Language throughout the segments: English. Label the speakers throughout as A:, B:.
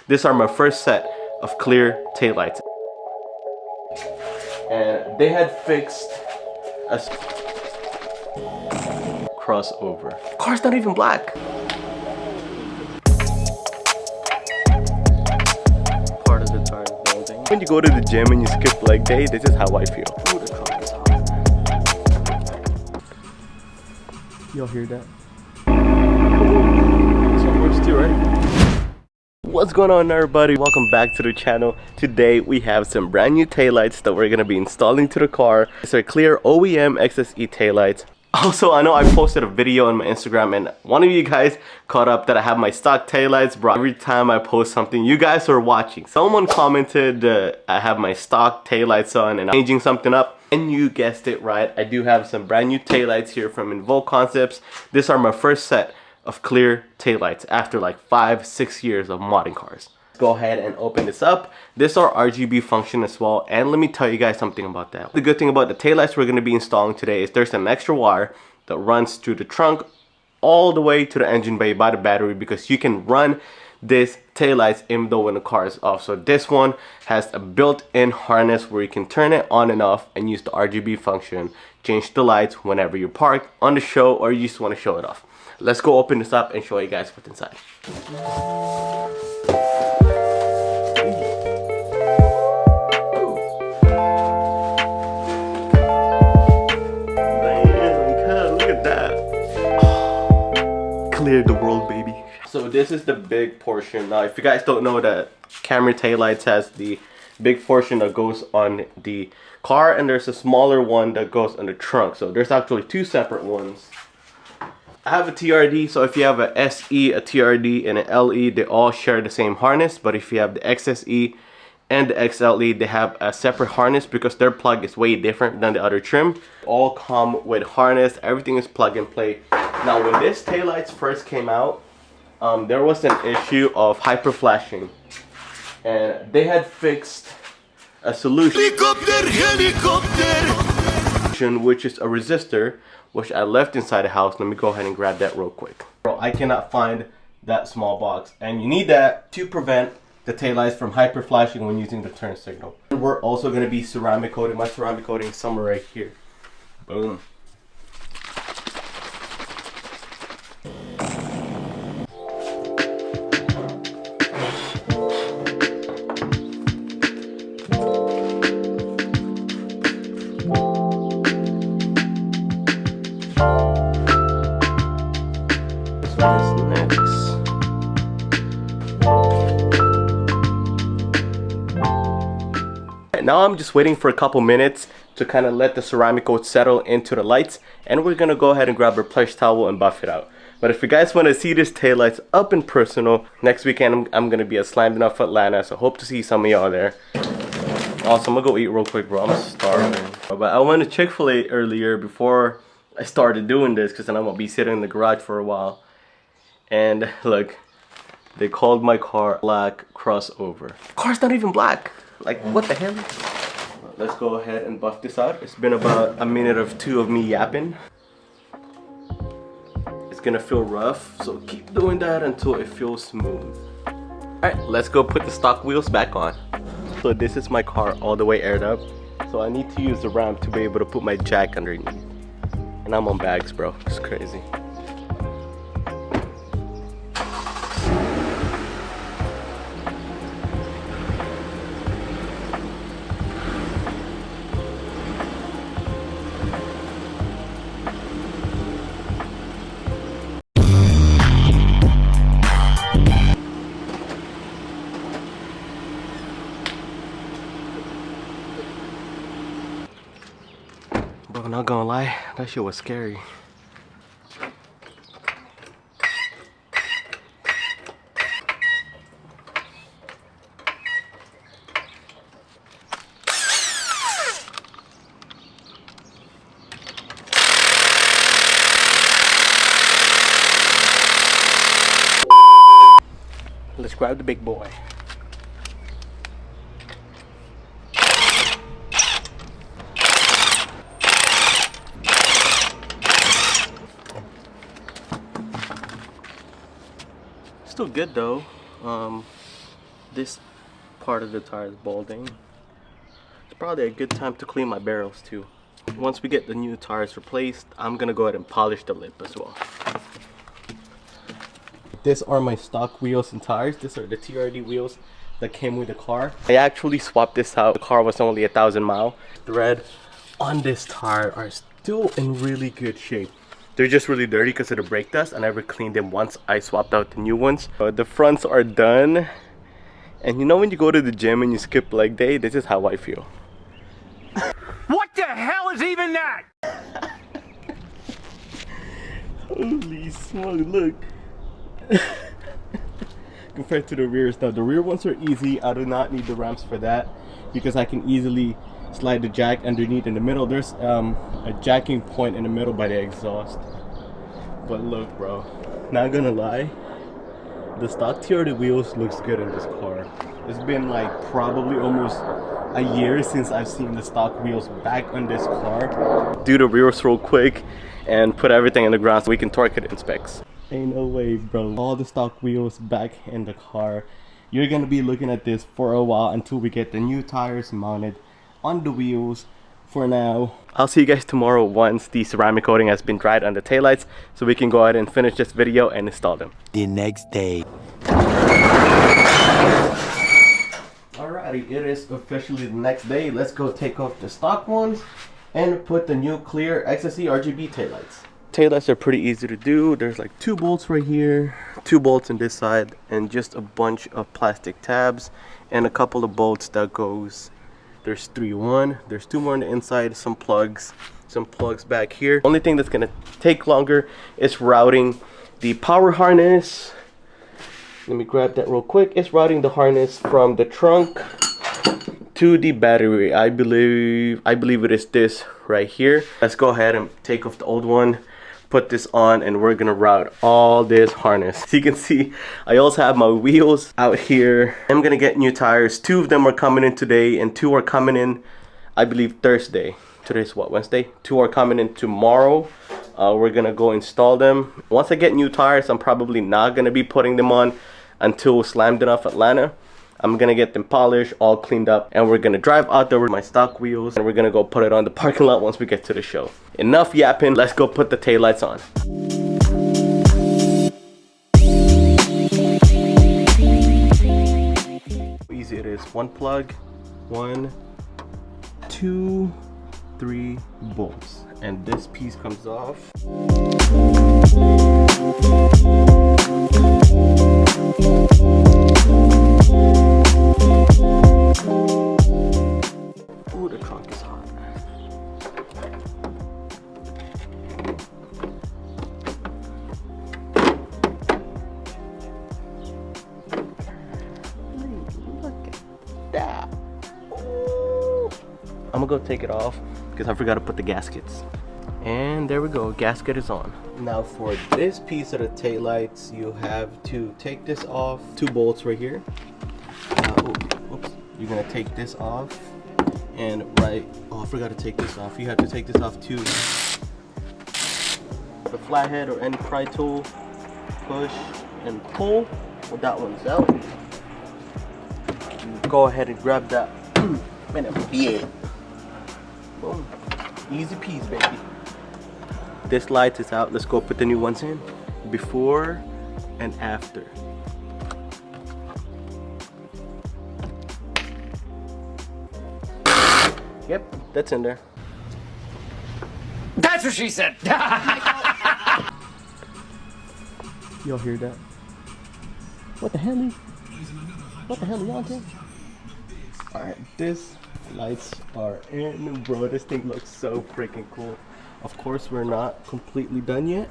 A: These are my first set of clear taillights. And they had fixed a crossover. Car's not even black. Part of the tire building. When you go to the gym and you skip leg day, this is how I feel. Ooh, the truck is hot. Y'all hear that? Some words too, right? What's going on, everybody? Welcome back to the channel. Today we have some brand new taillights that we're gonna be installing to the car. These are clear OEM XSE taillights. Also, I know I posted a video on my Instagram and one of you guys caught up that I have my stock taillights, bro. Every time I post something, you guys are watching. Someone commented I have my stock taillights on and I'm changing something up. And you guessed it right, I do have some brand new taillights here from Invoke Concepts. These are my first set of clear taillights after like 5-6 years of modding cars. Go ahead and open this up. This are RGB function as well, and let me tell you guys something about that. The good thing about the taillights we're going to be installing today is there's an extra wire that runs through the trunk all the way to the engine bay by the battery, because you can run this taillights even though when the car is off. So this one has a built-in harness where you can turn it on and off and use the RGB function, change the lights whenever you're parked, on the show, or you just want to show it off. Let's go open this up and show you guys what's inside. Cleared the world, baby. So this is the big portion. Now if you guys don't know, that Camry taillights has the big portion that goes on the car and there's a smaller one that goes on the trunk. So there's actually two separate ones. I have a TRD, so if you have a SE, a TRD, and an LE, they all share the same harness. But if you have the XSE and the XLE, they have a separate harness because their plug is way different than the other trim. All come with harness, everything is plug and play. Now when this taillights first came out, there was an issue of hyper flashing, and they had fixed a solution, which is a resistor, which I left inside the house. Let me go ahead and grab that real quick. Bro, I cannot find that small box, and you need that to prevent the taillights from hyper flashing when using the turn signal. We're also going to be ceramic coating. My ceramic coating is somewhere right here. Boom. Now I'm just waiting for a couple minutes to kind of let the ceramic coat settle into the lights, and we're gonna go ahead and grab a plush towel and buff it out. But if you guys want to see this taillights up and personal, next weekend I'm gonna be at Slammed Enough Atlanta, so hope to see some of y'all there. Also, I'm gonna go eat real quick, bro. I'm starving. But I went to Chick-fil-A earlier before I started doing this, because then I'm gonna be sitting in the garage for a while. And look, they called my car black crossover. Car's not even black. Like, what the hell? Let's go ahead and buff this out. It's been about a minute or two of me yapping. It's gonna feel rough, so keep doing that until it feels smooth. Alright, let's go put the stock wheels back on. So this is my car all the way aired up, so I need to use the ramp to be able to put my jack underneath. And I'm on bags, bro. It's crazy. Bro, not gonna lie, that shit was scary. Let's grab the big boy. Still good though. This part of the tire is balding. It's probably a good time to clean my barrels too. Once we get the new tires replaced, I'm gonna go ahead and polish the lip as well. These are my stock wheels and tires. These are the TRD wheels that came with the car. I actually swapped this out. The car was only 1,000 miles. Thread on this tire are still in really good shape. They're just really dirty because of the brake dust. I never cleaned them once I swapped out the new ones. The fronts are done. And you know when you go to the gym and you skip leg day, this is how I feel.
B: What the hell is even that?
A: Holy smoke, look. Compared to the rears, now the rear ones are easy. I do not need the ramps for that because I can easily slide the jack underneath. In the middle there's a jacking point in the middle by the exhaust. But look, bro, not gonna lie, the stock TRD wheels looks good in this car. It's been like probably almost a year since I've seen the stock wheels back on this car. Do the rears real quick and put everything in the ground so we can torque it in specs. Ain't no way, bro. All the stock wheels back in the car. You're gonna be looking at this for a while until we get the new tires mounted on the wheels. For now, I'll see you guys tomorrow once the ceramic coating has been dried on the taillights, so we can go ahead and finish this video and install them.
C: The next day.
A: Alrighty, it is officially the next day. Let's go take off the stock ones and put the new clear XSE RGB taillights. Taillights are pretty easy to do. There's like 2 bolts right here, 2 bolts on this side, and just a bunch of plastic tabs and a couple of bolts that goes. There's 1, there's 2 more on the inside, some plugs back here. Only thing that's gonna take longer is routing the power harness. Let me grab that real quick. It's routing the harness from the trunk to the battery. I believe it is this right here. Let's go ahead and take off the old one, put this on, and we're gonna route all this harness. So you can see I also have my wheels out here. I'm gonna get new tires. 2 of them are coming in today and 2 are coming in, I believe, Thursday. Today's what, Wednesday? 2 are coming in tomorrow. We're gonna go install them. Once I get new tires, I'm probably not gonna be putting them on until Slammed Enough Atlanta. I'm gonna get them polished, all cleaned up, and we're gonna drive out there with my stock wheels and we're gonna go put it on the parking lot once we get to the show. Enough yapping, let's go put the taillights on. Easy it is. 1 plug, 1, 2, 3 bolts, and this piece comes off. Ooh, the trunk is hot. Look at that. Ooh. I'm gonna go take it off because I forgot to put the gaskets. And there we go, gasket is on. Now for this piece of the taillights, you have to take this off. 2 bolts right here. Oops. You're gonna take this off. And oh, I forgot to take this off. You have to take this off too. The flathead or any pry tool, push and pull. Well, that one's out. Go ahead and grab that. Yeah. Boom. Easy peasy, baby. This light is out. Let's go put the new ones in. Before and after. Yep, that's in there.
B: That's what she said.
A: Y'all hear that? What the hell? What the hell are y'all doing? Alright, this lights are in, bro. This thing looks so freaking cool. Of course, we're not completely done yet.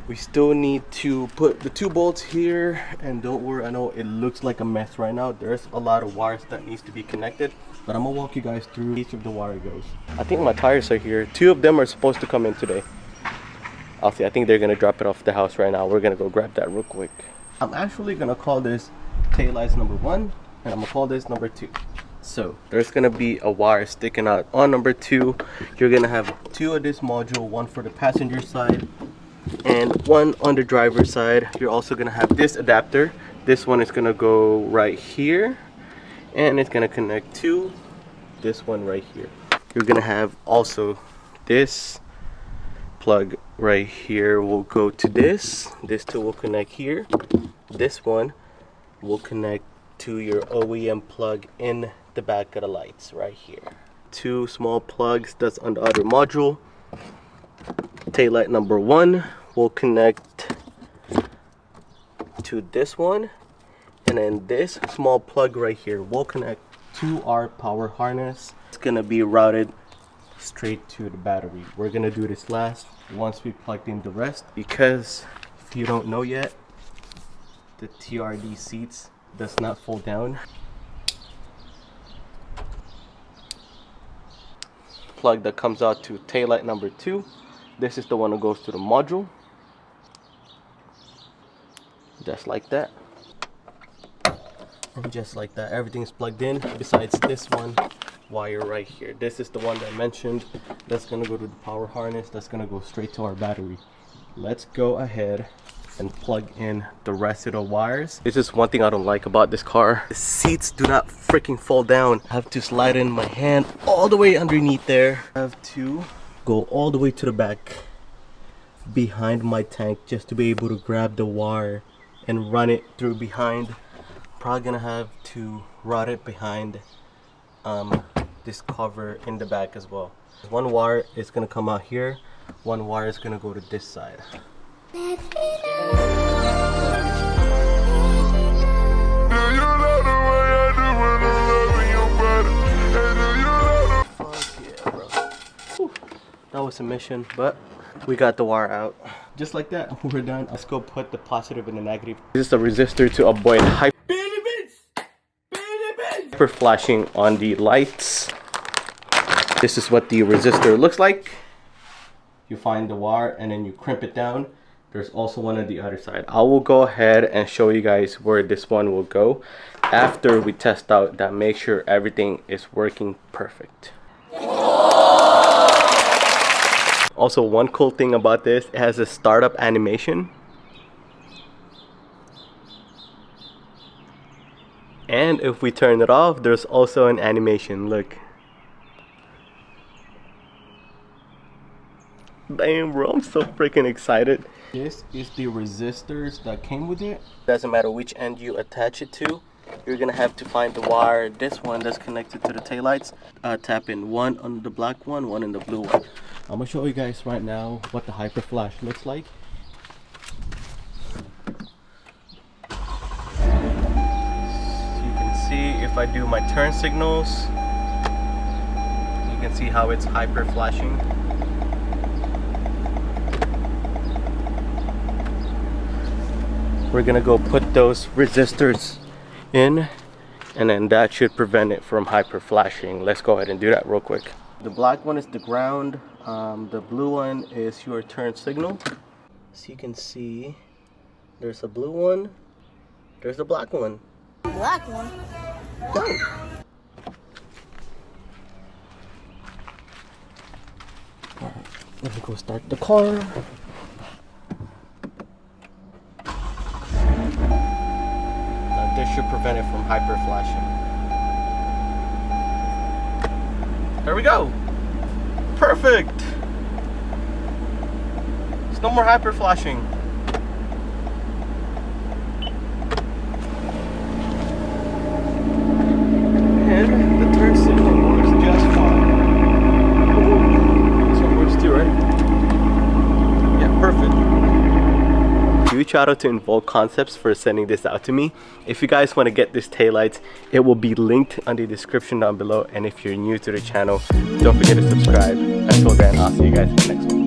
A: We still need to put the 2 bolts here, and don't worry, I know it looks like a mess right now. There's a lot of wires that needs to be connected, but I'm gonna walk you guys through each of the wire goes. I think my tires are here. 2 of them are supposed to come in today. I'll see. I think they're gonna drop it off the house right now. We're gonna go grab that real quick. I'm actually gonna call this taillights number 1, and I'm gonna call this number 2. So there's gonna be a wire sticking out on number 2. You're gonna have 2 of this module, 1 for the passenger side and 1 on the driver's side. You're also gonna have this adapter This one is gonna go right here, and it's gonna connect to this one right here. You're gonna have also this plug right here will go to this. This two will connect here. This one will connect to your OEM plug in the back of the lights right here. Two small plugs that's on the other module. Taillight number 1 will connect to this one, and then this small plug right here will connect to our power harness. It's gonna be routed straight to the battery. We're gonna do this last once we plugged in the rest, because if you don't know yet, the TRD seats does not fold down. Plug that comes out to taillight number 2. This is the one that goes to the module. Just like that. And just like that, everything's plugged in besides this one wire right here. This is the one that I mentioned. That's gonna go to the power harness. That's gonna go straight to our battery. Let's go ahead and plug in the rest of the wires. This is one thing I don't like about this car. The seats do not freaking fall down. I have to slide in my hand all the way underneath there. I have to go all the way to the back behind my tank just to be able to grab the wire and run it through behind. Probably gonna have to route it behind this cover in the back as well. One wire is gonna come out here. One wire is gonna go to this side. That was a mission, but we got the wire out. Just like that, we're done. Let's go put the positive and the negative. This is a resistor to avoid hyper flashing on the lights. This is what the resistor looks like. You find the wire and then you crimp it down. There's also one on the other side. I will go ahead and show you guys where this one will go after we test out that, make sure everything is working perfect. Also, one cool thing about this, it has a startup animation. And if we turn it off, there's also an animation, look. Damn bro, I'm so freaking excited. This is the resistors that came with it. Doesn't matter which end you attach it to. You're gonna have to find the wire, this one that's connected to the taillights. Tap in one on the black one, one in the blue one. I'm gonna show you guys right now what the hyper flash looks like. So you can see if I do my turn signals, you can see how it's hyper flashing. We're gonna go put those resistors in, and then that should prevent it from hyper flashing. Let's go ahead and do that real quick. The black one is the ground, the blue one is your turn signal. So you can see there's a blue one, there's a black one.
C: Black one?
A: Go! Alright, let me go start the car. This should prevent it from hyper flashing. There we go. Perfect. There's no more hyper flashing. And the turn signal works just fine. This one works too, right? Yeah, perfect. Huge shout out to Involve Concepts for sending this out to me. If you guys want to get this taillights, it will be linked on the description down below. And if you're new to the channel, don't forget to subscribe. Until then, I'll see you guys in the next one.